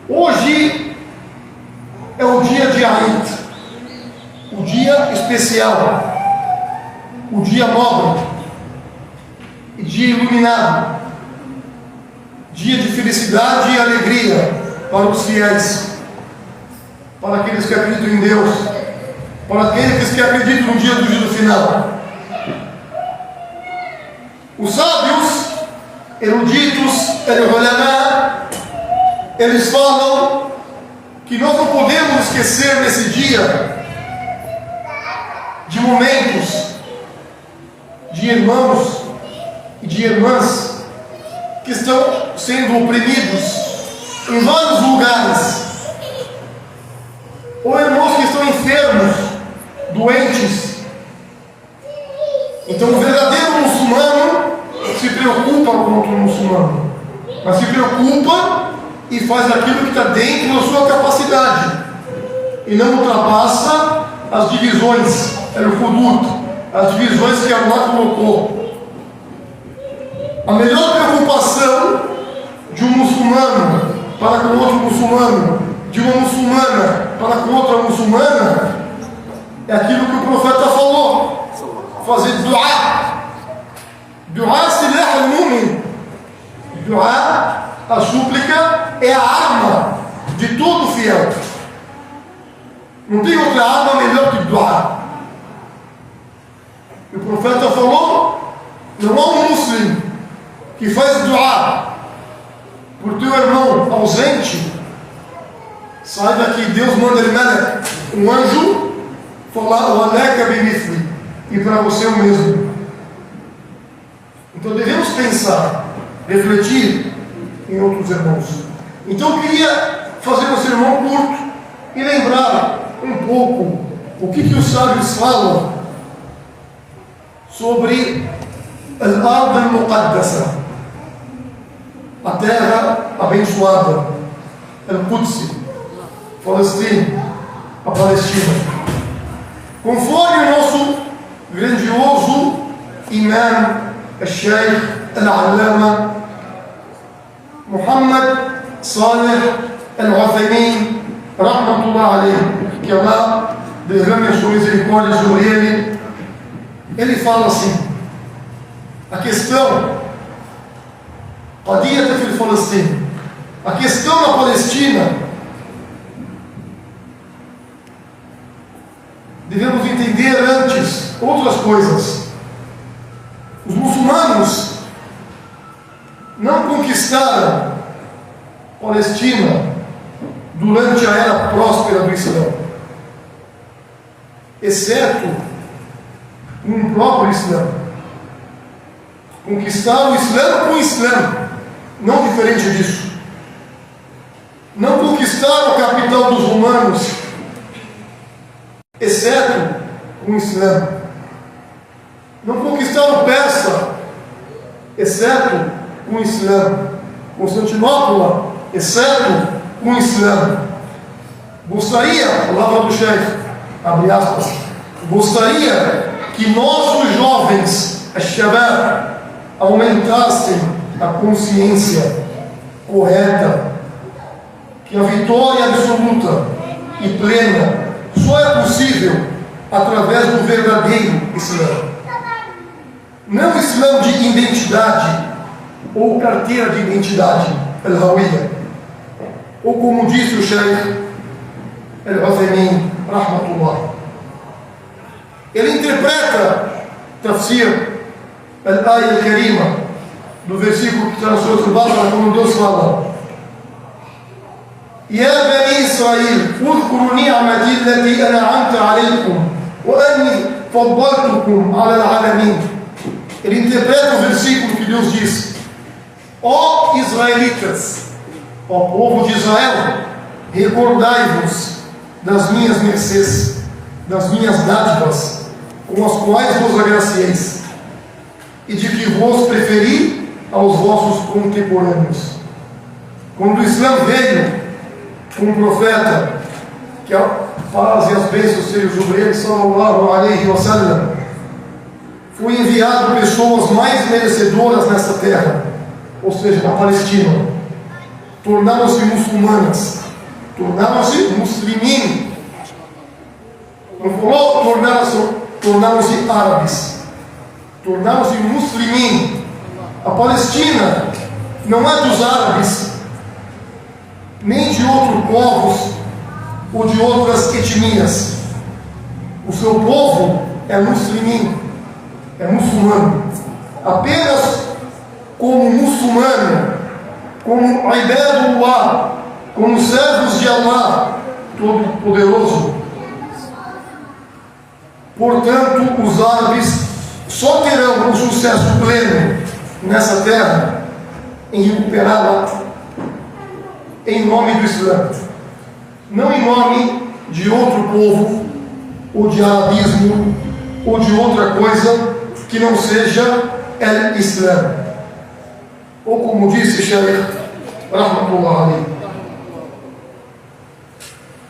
Hoje é o dia de Eid, o dia especial, o dia nobre, dia iluminado, dia de felicidade e alegria para os fiéis, para aqueles que acreditam em Deus, para aqueles que acreditam no dia do juízo final. Os sábios, eruditos, eles falam que nós não podemos esquecer nesse dia de momentos de irmãos e de irmãs que estão sendo oprimidos em vários lugares, ou irmãos que estão enfermos, doentes. Então o verdadeiro muçulmano se preocupa com outro muçulmano, mas se preocupa e faz aquilo que está dentro da sua capacidade e não ultrapassa as divisões, as divisões que Allah colocou. A melhor preocupação de um muçulmano para com outro muçulmano, de uma muçulmana para com outra muçulmana, é aquilo que o profeta falou: fazer dua. Dua silah al-mu'min. Dua, a súplica, é a arma de todo fiel. Não tem outra arma melhor que dua. E o profeta falou: não há um muçulmano que faz dua por teu irmão ausente, saiba que Deus manda ele, um anjo, falar o aleca bimifli, e para você o mesmo. Então devemos pensar, refletir em outros irmãos. Então eu queria fazer um sermão curto e lembrar um pouco o que os sábios falam sobre al-Ard al-Muqaddasa, a terra abençoada, al-Quds, a Palestina. Conforme o nosso grandioso imam, al-Sheikh al-Allama Muhammad Salih al-Uthaymin, rahmatullah alayhi, que Allah derrame a sua misericórdia sobre ele, ele fala assim: a questão a questão na Palestina, devemos entender antes outras coisas. Os muçulmanos não conquistaram Palestina durante a era próspera do Islã, exceto no próprio Islã. Conquistaram o Islã com o Islã, não diferente disso. Não conquistaram a capital dos romanos, exceto com o Islã. Não conquistaram Persa, exceto com o Islã. Constantinopla, exceto com o Islã. Gostaria, palavra do chefe, abre aspas, gostaria que nossos jovens, al-Shabab, aumentassem a consciência correta que a vitória absoluta e plena só é possível através do verdadeiro Islã. Não Islã de identidade ou carteira de identidade, al-Hawiyya, ou como disse o Sheikh al-Uthaymin, rahmatullah. Ele interpreta Tafsir al-Aya al-Karima, do versículo que está na Surah Al-Baqarah, como Deus fala: Ya Bani Israel, udhkuru ni'mati allati an'amtu alaykum wa anni faddaltukum 'ala al-'alamin. Ele interpreta o versículo que Deus diz: ó israelitas, ó povo de Israel, recordai-vos das minhas mercês, das minhas dádivas, com as quais vos agracieis, e de que vos preferi aos vossos contemporâneos. Quando o Islã veio com um profeta, que a paz e as bênçãos sejam sobre ele, sallallahu alaihi wa sallam, foi enviado pessoas mais merecedoras nessa terra, ou seja, na Palestina. tornaram-se muçulmanas, tornaram-se muslimin. Não falou tornaram-se árabes, tornaram-se muslimin. A Palestina não é dos árabes, nem de outros povos ou de outras etnias. O seu povo é muslimin, é muçulmano. Apenas como muçulmano, como ibadullah, como servos de Allah Todo-Poderoso. Portanto, os árabes só terão um sucesso pleno nessa terra em recuperá-la em nome do Islã, não em nome de outro povo, ou de arabismo, ou de outra coisa que não seja el Islã. Ou como disse Shaykh Rahmatullah Ali,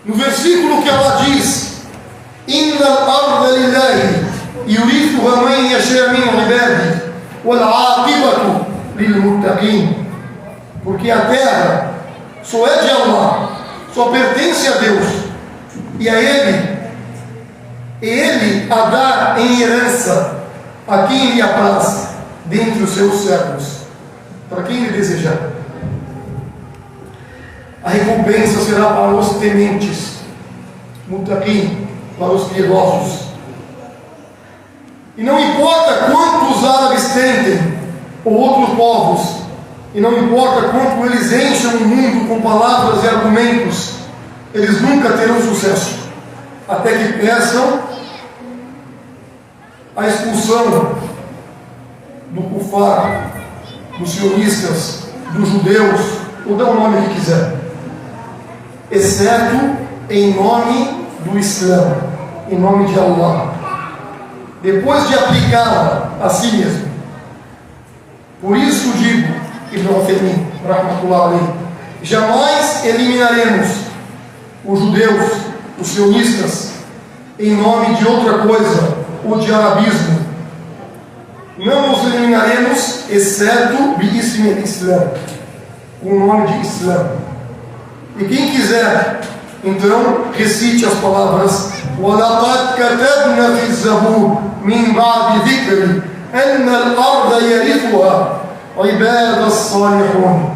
no versículo que ela diz: Inna al-arda lillahi yurithuha man yasha min ibadihi wal aqibatu lil muttaqin. Porque a terra só é de Allah, só pertence a Deus, e a Ele a dá em herança a quem lhe apraz dentre os seus servos, para quem lhe desejar. A recompensa será para os tementes, muttaqin, para os piedosos. E não importa quantos árabes tentem, ou outros povos, e não importa quanto eles enchem o mundo com palavras e argumentos, eles nunca terão sucesso, até que peçam a expulsão do kufar, dos sionistas, dos judeus, ou dê o nome que quiser, exceto em nome do Islã, em nome de Allah, depois de aplicá-la a si mesmo. Por isso digo, Ibn Uthaymin, Rahmatullah Ali, jamais eliminaremos os judeus, os sionistas, em nome de outra coisa, ou de arabismo. Não os eliminaremos, exceto bi-ism al-Islam, com o nome de Islã. E quem quiser, então, recite as palavras: وَلَقَدْ كَتَبْنَا فِي الزَّبُورِ مِنْ بَعْدِ ذِكْرِ أَنَّ الْأَرْضَ يَرِثُهَا عِبَادَ الصَّالِحُونَ.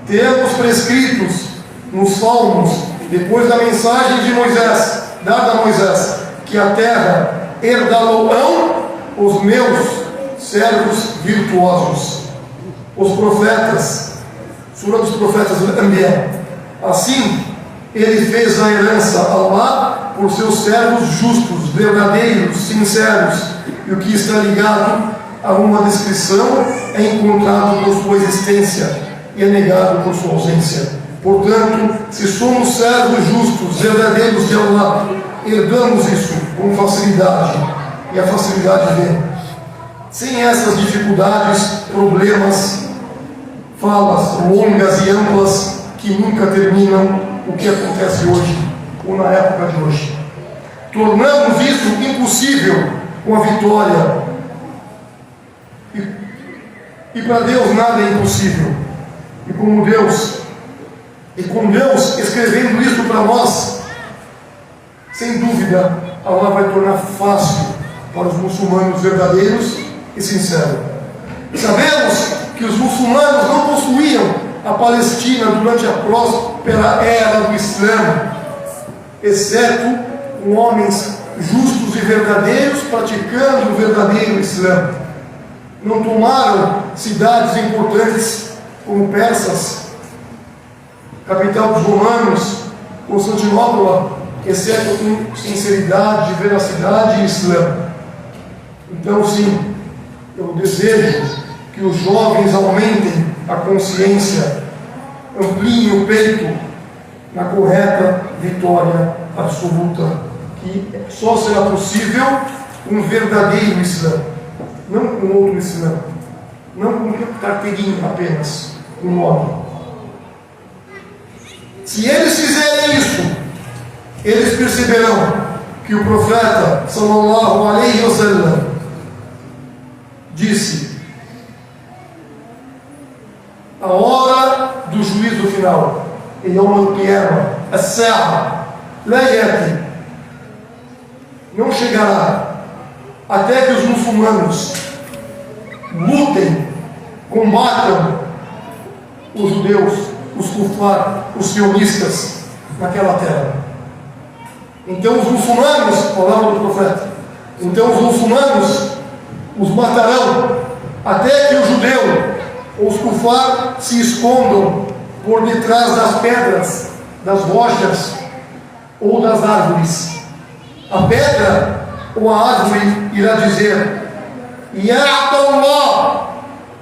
Temos prescritos nos Salmos, depois da mensagem de Moisés, dada a Moisés, que a terra herdá-lo-ão os meus servos virtuosos, os profetas. Sura dos profetas do Anbiya. Assim, ele fez a herança a Allah por seus servos justos, verdadeiros, sinceros, e o que está ligado a uma descrição é encontrado por sua existência e é negado por sua ausência. Portanto, se somos servos justos, verdadeiros de Allah, herdamos isso com facilidade, e a facilidade vem. Sem essas dificuldades, problemas, falas longas e amplas que nunca terminam, o que acontece hoje, ou na época de hoje. Tornamos isso impossível com a vitória. E para Deus nada é impossível. E com Deus escrevendo isso para nós, sem dúvida, Allah vai tornar fácil para os muçulmanos verdadeiros e sinceros. Sabemos que os muçulmanos não possuíam a Palestina durante a próspera era do Islã, exceto com homens justos e verdadeiros praticando o verdadeiro Islã. Não tomaram cidades importantes como Persas, capital dos romanos, Constantinopla, exceto com sinceridade, veracidade e Islã. Então, sim, eu desejo que os jovens aumentem a consciência, ampliem o peito na correta vitória absoluta, que só será possível um verdadeiro Islã, não com outro Islã, não com carteirinha apenas, com nome. Se eles fizerem isso, eles perceberão que o profeta sallallahu alaihi wasallam disse: a hora do juízo final final. Em Yom al-Qiyamah, as-Sa'a, la yati, não chegará até que os muçulmanos lutem, combatam os judeus, os kufar, os sionistas naquela terra. Então os muçulmanos, palavra do profeta, então os muçulmanos os matarão até que o judeu ou os kufar se escondam por detrás das pedras, das rochas ou das árvores. A pedra ou a árvore irá dizer: Ya Allah,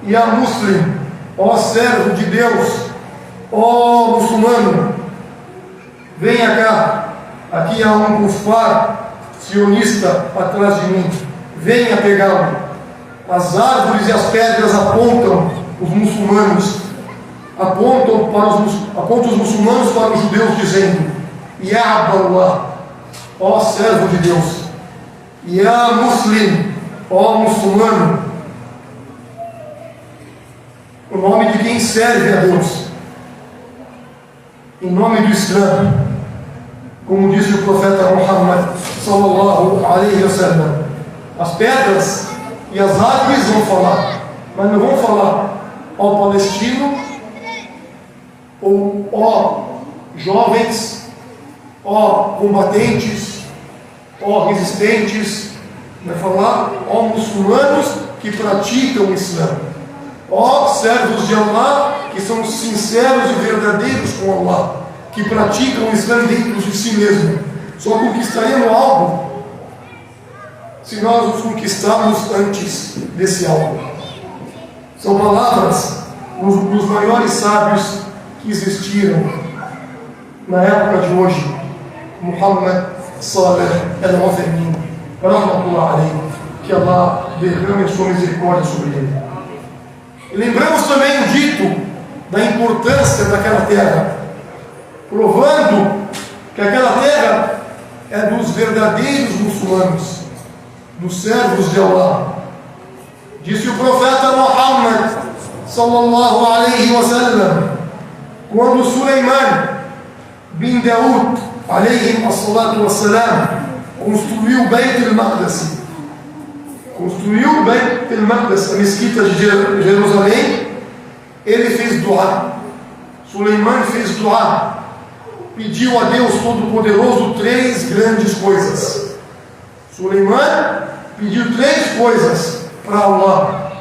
Ya Muslim, ó servo de Deus, ó muçulmano, venha cá, aqui há um kufar sionista atrás de mim, venha pegá-lo. As árvores e as pedras apontam os muçulmanos, apontam os muçulmanos para os judeus, dizendo: Ya Allah, ó servo de Deus, Ya Muslim, ó muçulmano, o nome de quem serve a Deus, em nome do Islã, como disse o profeta Muhammad sallallahu alaihi wasallam. As pedras e as árvores vão falar, mas não vão falar: ó palestino, ou ó jovens, ó combatentes, ó resistentes. Vai falar: ó muçulmanos que praticam o Islã, ó servos de Allah que são sinceros e verdadeiros com Allah, que praticam o Islã dentro de si mesmo. Só conquistaremos algo se nós os conquistarmos antes desse algo. São palavras dos maiores sábios que existiram na época de hoje, Muhammad Saleh al-Uthaymeen, rahmatullah alayhi, que Allah derrame sua misericórdia sobre ele. E lembramos também o dito da importância daquela terra, provando que aquela terra é dos verdadeiros muçulmanos, dos servos de Allah. Disse o profeta Muhammad sallallahu alaihi wasallam, quando Suleiman bin Daud alaihi assalatu wassalam construiu Beit al-Maqdis, a mesquita de Jerusalém, ele fez dua. Suleiman fez dua, pediu a Deus Todo-Poderoso 3 grandes coisas. Suleiman pediu 3 coisas para Allah.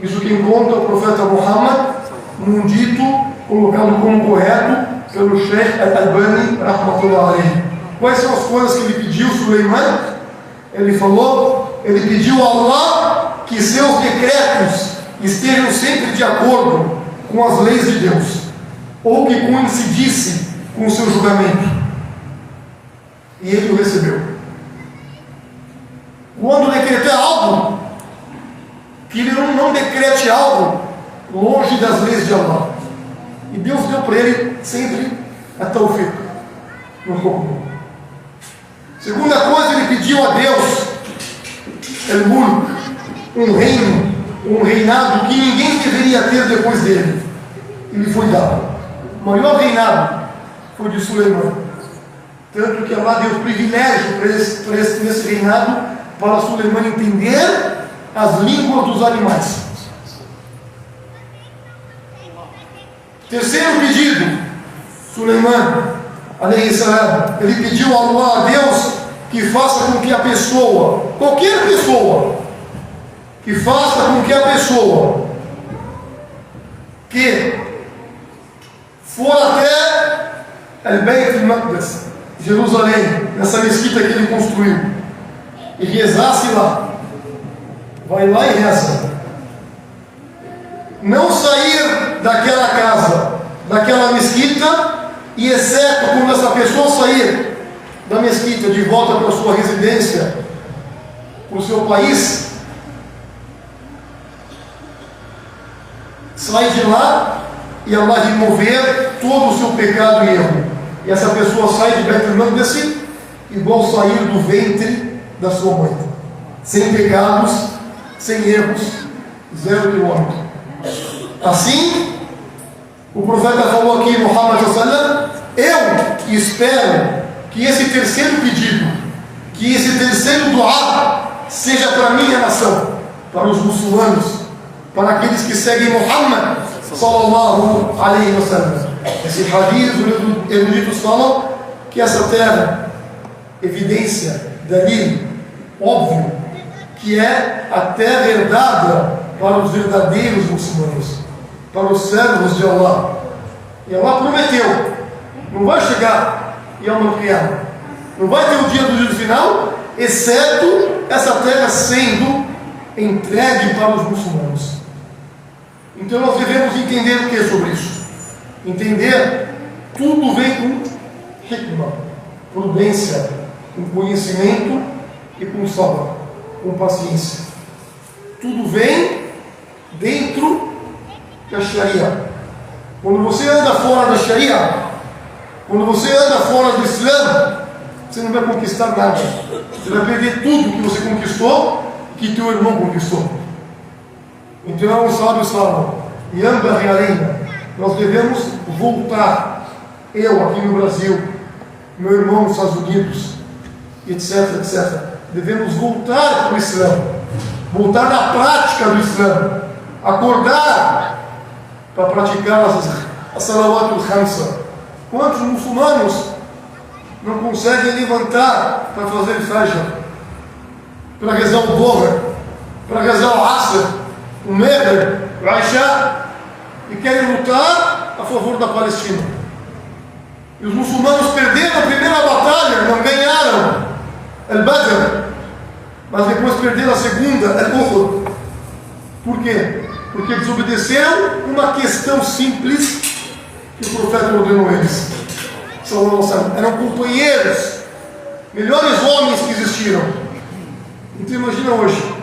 Isso que encontra o profeta Muhammad num dito colocado como correto pelo Sheikh Al-Albani rahmatullah alayhi. Quais são as coisas que ele pediu, Suleiman? Ele pediu a Allah que seus decretos estejam sempre de acordo com as leis de Deus, ou que coincidisse com o seu julgamento. E ele o recebeu. Quando decretar algo, que ele não decrete algo longe das leis de Allah. E Deus deu para ele sempre a tawfiq no corpo. Segunda coisa, ele pediu a Deus al-mulk, um reino, um reinado que ninguém deveria ter depois dele. Ele foi dado. O maior reinado foi de Suleiman. Tanto que Allah deu privilégio nesse reinado para Suleiman entender as línguas dos animais. Terceiro pedido, Suleiman alayhi salam, ele pediu a Allah, a Deus, que faça com que a pessoa, qualquer pessoa, que faça com que a pessoa que for até Al-Beit al-Maqdis, Jerusalém, nessa mesquita que ele construiu, e rezasse lá, vai lá e reza, não sair daquela casa, daquela mesquita, e exceto quando essa pessoa sair da mesquita de volta para a sua residência, para o seu país, sai de lá e Allah remover todo o seu pecado e erro. E essa pessoa sai de Beit al-Maqdis igual sair do ventre da sua mãe, sem pecados, sem erros, 0 quilômetro. Assim, O profeta falou aqui, Muhammad sallallahu, eu espero que esse terceiro pedido, que esse terceiro dua seja para a minha nação, para os muçulmanos, para aqueles que seguem Muhammad sallallahu alaihi wasallam. Esse hadith, os eruditos falam que essa terra, evidência, dalil, óbvio, que é a terra herdada para os verdadeiros muçulmanos, para os servos de Allah. E Allah prometeu, não vai chegar Yom al-Qiyamah, não vai ter o dia do juízo final, exceto essa terra sendo entregue para os muçulmanos. Então nós devemos entender o que sobre isso? Entender, tudo vem com hikmah, prudência, com conhecimento e com sabr, com paciência. Tudo vem dentro da Sharia. Quando você anda fora da Sharia, quando você anda fora do Islã, você não vai conquistar nada. Você vai perder tudo que você conquistou, que teu irmão conquistou. Então os sábios falam, Yambaghi alaina, nós devemos voltar, eu aqui no Brasil, meu irmão nos Estados Unidos, etc, etc. Devemos voltar para o Islã, voltar na prática do Islã, acordar para praticar as salawat al-khamsa. Quantos muçulmanos não conseguem levantar para fazer fajr, para rezar o Dhuhr, para rezar o Asr, o Maghrib, o Isha, e querem lutar a favor da Palestina? E os muçulmanos perderam a primeira batalha, não ganharam al-Badr, mas depois perderam a segunda, al-Uhud. Por quê? Porque desobedeceram uma questão simples que o profeta ordenou eles. Eram companheiros, melhores homens que existiram. Então imagina hoje,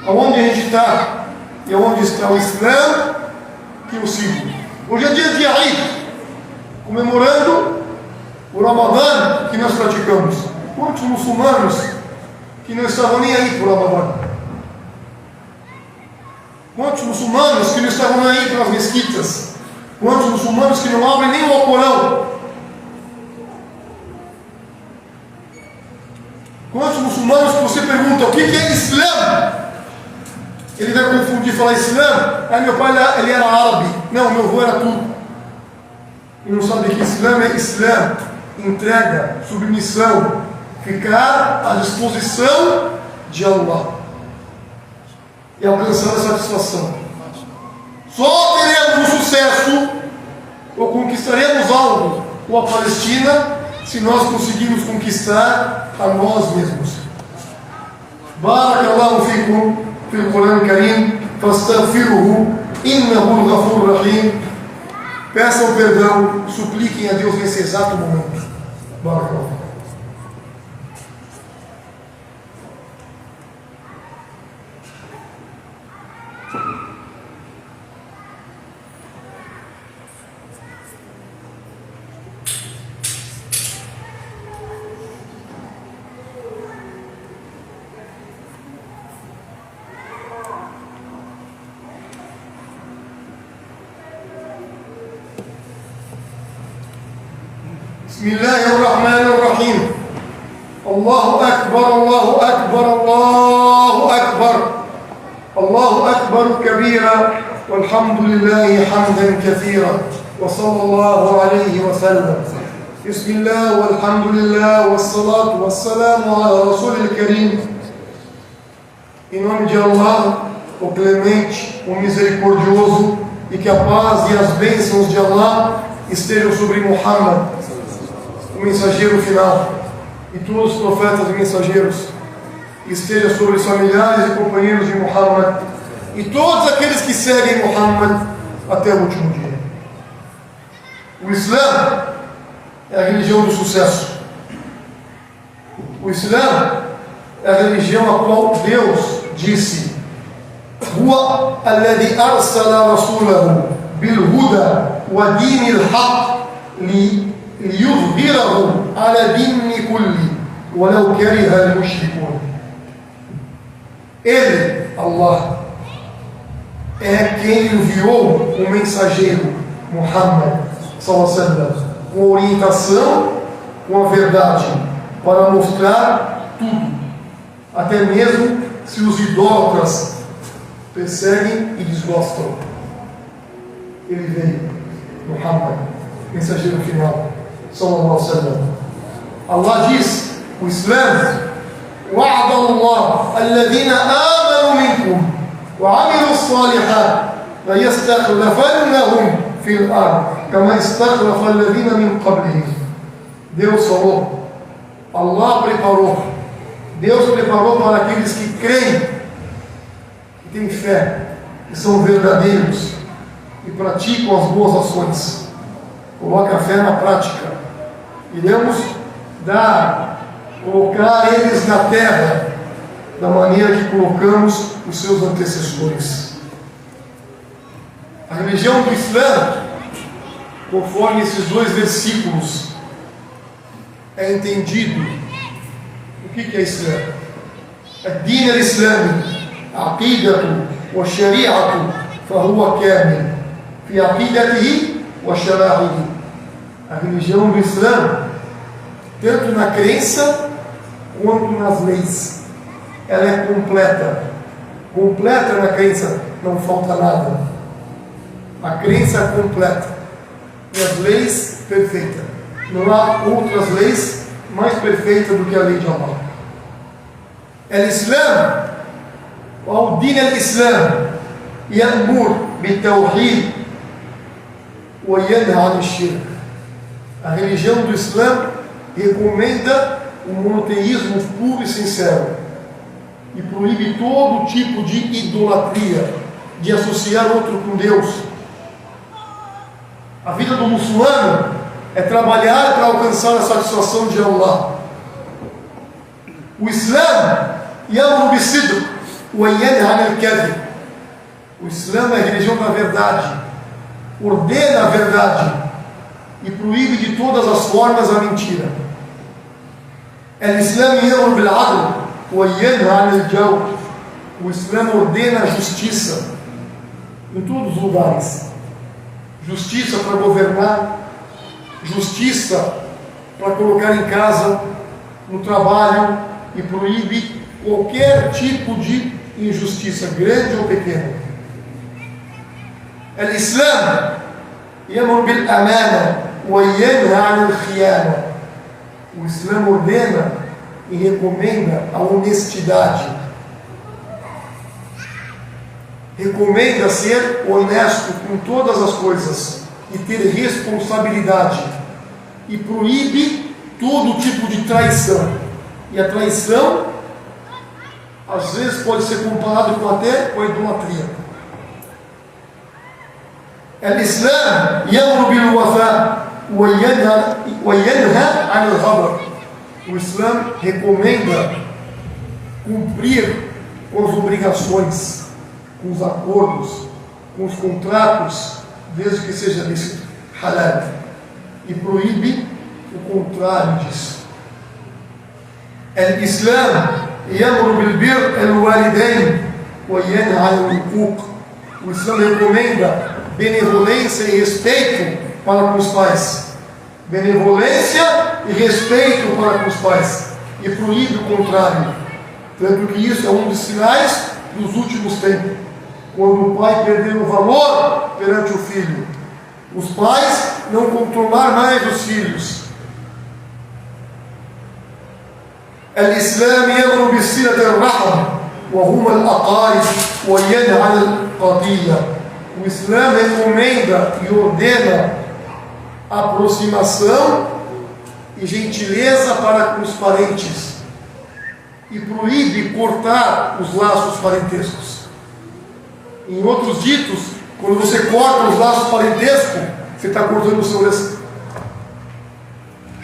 aonde a gente está e aonde está o Islã que eu sigo. Hoje é dia de Eid, comemorando o Ramadã que nós praticamos. Quantos muçulmanos que não estavam nem aí para o Ramadã? Quantos muçulmanos que não estavam nem aí para as mesquitas? Quantos muçulmanos que não abrem nem o Alcorão? Quantos muçulmanos que você pergunta o que é Islã? Ele vai confundir e falar Islã. Ah, meu pai ele era árabe. Não, meu avô era turco. E não sabe que Islã é Islã, entrega, submissão, ficar à disposição de Allah e alcançar a satisfação. Só teremos um sucesso ou conquistaremos algo com a Palestina se nós conseguirmos conquistar a nós mesmos. Barakallahu fikum fil Quran Karim, fastaghfiruhu innahu al-ghafur rahim. Peçam perdão, supliquem a Deus nesse exato momento. Barakallahu. بسم الله الرحمن الرحيم. الله أكبر الله أكبر الله أكبر الله أكبر كبيرا والحمد لله حمدا كثيرا وصلى الله عليه وسلم. بسم الله والحمد لله والصلاة والسلام على رسول الكريم. Em nome de Allah, o clemente, o misericordioso, e que a paz e as bênçãos de Allah estejam sobre Muhammad, o mensageiro final, e todos os profetas e mensageiros, esteja sobre os familiares e companheiros de Muhammad e todos aqueles que seguem Muhammad até o último dia. O Islã é a religião do sucesso. O Islã é a religião a qual Deus disse: Huwa alladhi arsala rasulahu bil huda wa dinil haqq liyudhhirahu ala dini kulli walau kariha al-mushrikun. Ele, Allah, é quem enviou o mensageiro Muhammad sallallahu alaihi wasallam, com orientação, com a verdade, para mostrar tudo, até mesmo se os idólatras perseguem e desgostam. Ele veio, Muhammad, mensageiro final, sallallahu alaihi wasallam. Allah diz, o Islã, وعد الله الذين آمنوا منكم وعملوا الصالحات ليستخلفنهم في الأرض كما استخلف الذين من قبلهم. Deus falou, Allah preparou, Deus preparou para aqueles que creem, que têm fé, que são verdadeiros e praticam as boas ações. Coloca a fé na prática. Iremos colocar eles na terra da maneira que colocamos os seus antecessores. A religião do Islã, conforme esses dois versículos, é entendido. O que é Islã? الدين الإسلامي عقيدة وشريعة فهو كامل في عقيدته وشرائعه. A religião do Islã, tanto na crença quanto nas leis, ela é completa. Completa na crença, não falta nada. A crença é completa e as leis perfeitas. Não há outras leis mais perfeitas do que a lei de Allah. الإسلام أو دين الإسلام يأمر بالتوحيد وينهى عن الشرك. A religião do Islã recomenda o monoteísmo puro e sincero e proíbe todo tipo de idolatria, de associar outro com Deus. A vida do muçulmano é trabalhar para alcançar a satisfação de Allah. O Islã يأمر بالصدق وينهى عن الكذب. O Islã é a religião da verdade, ordena a verdade e proíbe de todas as formas a mentira. الإسلام يأمر بالعدل وينهى عن الجور. O Islã ordena a justiça em todos os lugares. Justiça para governar, justiça para colocar em casa, no trabalho, e proíbe qualquer tipo de injustiça, grande ou pequena. الإسلام يأمر بالأمانة وينهى عن الخيانة. O Islã ordena e recomenda a honestidade. Recomenda ser honesto com todas as coisas e ter responsabilidade. E proíbe todo tipo de traição. E a traição, às vezes, pode ser comparado até com a idolatria. الإسلام يأمر بالوفاء وينهى عن الغدر. O Islã recomenda cumprir com as obrigações, com os acordos, com os contratos, desde que seja lícito, halal, e proíbe o contrário disso. الإسلام يأمر بالبر الوالدين وينهى عن الحقوق. O Islã recomenda benevolência e respeito para com os pais. Benevolência e respeito para com os pais. E proíbe o contrário. Tanto que isso é um dos sinais dos últimos tempos. Quando o pai perder o valor perante o filho. Os pais não controlar mais os filhos. الإسلام يأمر بصلة الرحم وهم الأقارب وينهى عن القطيعة. O Islã recomenda e ordena aproximação e gentileza para com os parentes e proíbe cortar os laços parentescos. Em outros ditos, quando você corta os laços parentescos, você está cortando o seu risco.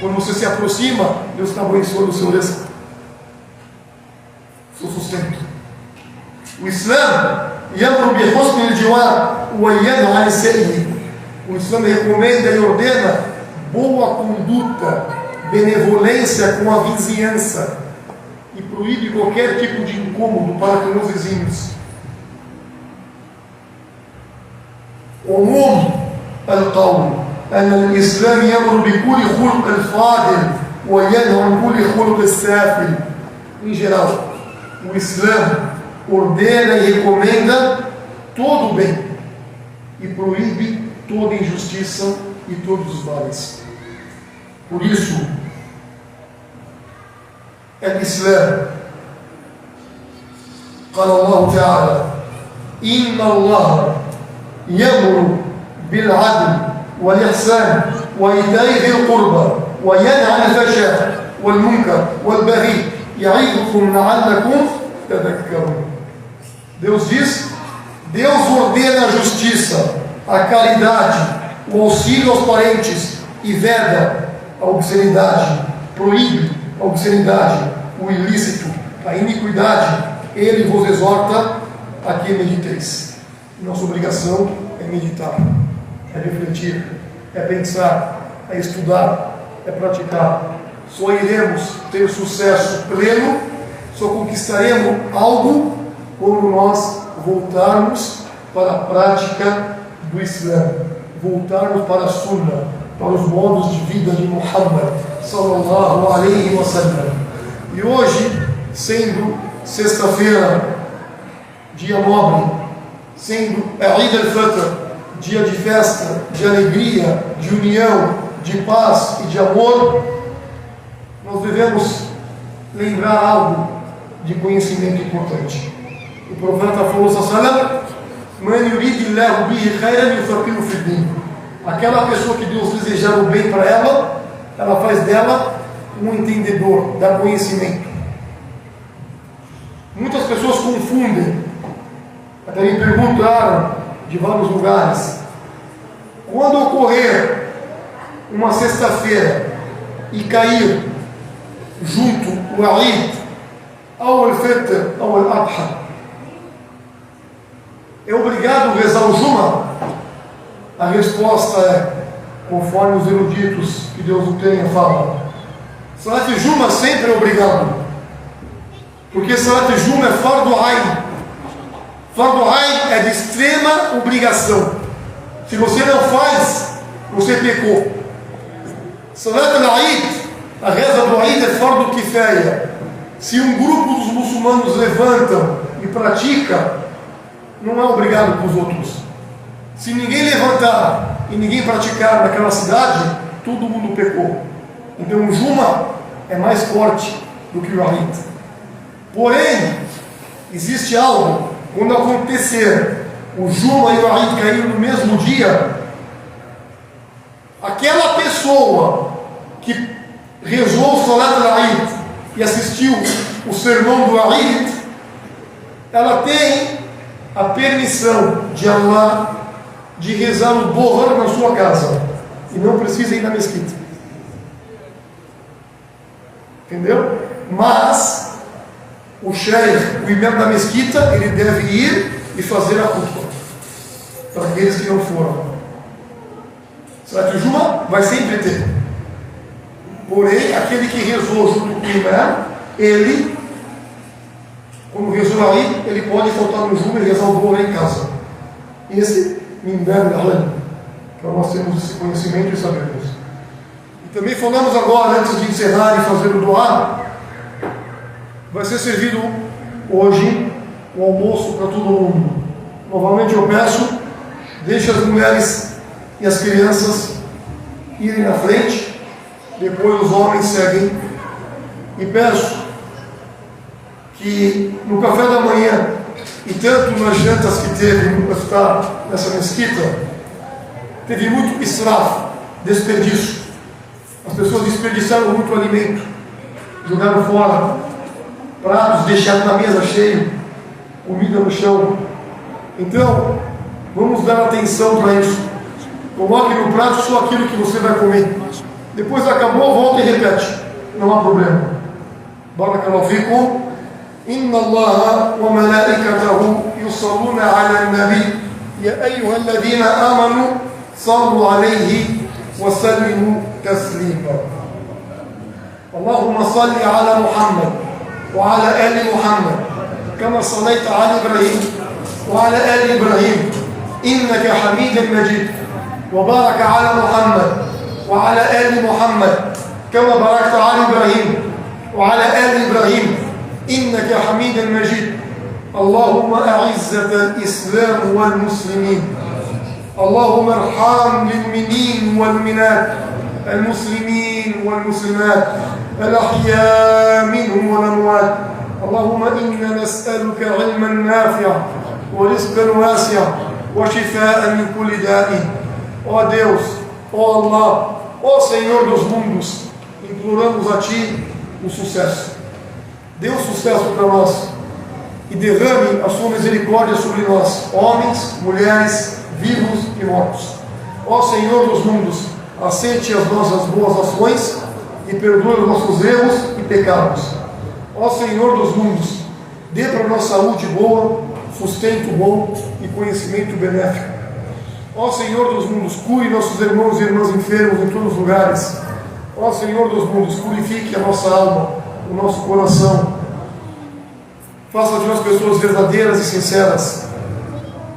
Quando você se aproxima, Deus está abençoando o seu risco, seu sustento. O Islã يأمر بحسن الجوار وينهى عن السيء. O Islã recomenda e ordena boa conduta, benevolência com a vizinhança e proíbe qualquer tipo de incômodo para com os vizinhos. عموم القول أن الإسلام يأمر بكل خلق الفاضل وينهى عن كل خلق السافل. Em geral, o Islã ordena e recomenda todo o bem e proíbe toda injustiça e todos os males. Por isso, الإسلام قال الله تعالى إن الله يأمر بالعدل والإحسان وإيتاء ذي القربى وينهى عن الفحشاء والمنكر والبغي يعظكم لعلكم تذكرون. Deus diz: Deus ordena a justiça, a caridade, o auxílio aos parentes e veda a obscenidade, proíbe a obscenidade, o ilícito, a iniquidade. Ele vos exorta a que mediteis. Nossa obrigação é meditar, é refletir, é pensar, é estudar, é praticar. Só iremos ter sucesso pleno, só conquistaremos algo quando nós voltarmos para a prática do Islã, voltarmos para a Sunna, para os modos de vida de Muhammad sallallahu alaihi wa sallam. E hoje, sendo sexta-feira, dia nobre, sendo Eid al-Fitr, dia de festa, de alegria, de união, de paz e de amor, nós devemos lembrar algo de conhecimento importante. O profeta falou sallallahu: "Man yuridillahu bihi khairan yufaqihu fi din." Aquela pessoa que Deus desejar o bem para ela, ela faz dela um entendedor, dá conhecimento. Muitas pessoas confundem, até me perguntaram de vários lugares, quando ocorrer uma sexta-feira e cair junto o Eid ao al-Fitr, ao al-Adha, é obrigado a rezar o Juma? A resposta é, conforme os eruditos, que Deus o tenha, falam: Salat Juma sempre é obrigado, porque Salat Juma é Fardu Ain. Fardu Ain é de extrema obrigação. Se você não faz, você pecou. Salat al-Eid, a reza do Eid, é Fardu Kifaya. Se um grupo dos muçulmanos levantam e pratica, não é obrigado para os outros. Se ninguém levantar e ninguém praticar naquela cidade, todo mundo pecou. Então o Juma é mais forte do que o Eid. Porém, existe algo: quando acontecer o Juma e o Eid cair no mesmo dia, aquela pessoa que rezou o Salat al-Eid e assistiu o sermão do Eid, ela tem a permissão de Allah de rezar o Dhuhr na sua casa e não precisa ir na mesquita. Entendeu? Mas o sheikh, o imam da mesquita, ele deve ir e fazer a khutbah para aqueles que não foram. Salat al-Juma vai sempre ter. Porém, aquele que rezou junto com o imam, ele, quando rezou aí, ele pode faltar no Juma e rezar o Dhuhr em casa. Esse Mindan al-Alam, para nós termos esse conhecimento e sabermos. E também falamos agora, antes de encerrar e fazer o Dua, vai ser servido hoje o almoço para todo mundo. Novamente eu peço, deixe as mulheres e as crianças irem na frente, depois os homens seguem. E peço que no café da manhã e tanto nas jantas que teve no iftar nessa mesquita, teve muito israf, desperdício. As pessoas desperdiçaram muito alimento, jogaram fora, pratos deixados na mesa cheio, comida no chão. Então, vamos dar atenção para isso. Coloque no prato só aquilo que você vai comer. Depois acabou, volta e repete. Não há problema. Barakallahu fikum. إن الله وملائكته يصلون على النبي يا أيها الذين آمنوا صلوا عليه وسلموا تسليما. اللهم صل على محمد وعلى آل محمد كما صليت على إبراهيم وعلى آل إبراهيم إنك حميد مجيد. وبارك على محمد وعلى آل محمد كما باركت على إبراهيم وعلى آل إبراهيم إنك حميد مجيد. اللهم أعزة الإسلام والمسلمين، اللهم ارحم للمؤمنين والمؤمنات، المسلمين والمسلمات، الأحياء منهم والأموات. اللهم إنا نسألك علما نافعا ورزقا واسعا وشفاء من كل داء. Ó Deus, ó Allah, ó Senhor dos mundos, imploramos a Ti o sucesso. Dê o sucesso para nós e derrame a Sua misericórdia sobre nós, homens, mulheres, vivos e mortos. Ó Senhor dos mundos, aceite as nossas boas ações e perdoe os nossos erros e pecados. Ó Senhor dos mundos, dê para nós saúde boa, sustento bom e conhecimento benéfico. Ó Senhor dos mundos, cure nossos irmãos e irmãs enfermos em todos os lugares. Ó Senhor dos mundos, purifique a nossa alma, o nosso coração. Faça de nós pessoas verdadeiras e sinceras.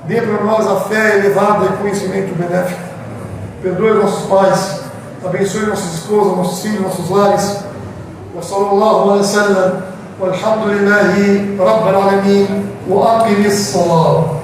Dê para nós a fé elevada e conhecimento benéfico. Perdoe nossos pais, abençoe nossas esposas, nossos filhos, nossos lares. Wa sallallahu alaihi wa sallam, walhamdulillahi rabbil alamin, wa aqimis salat.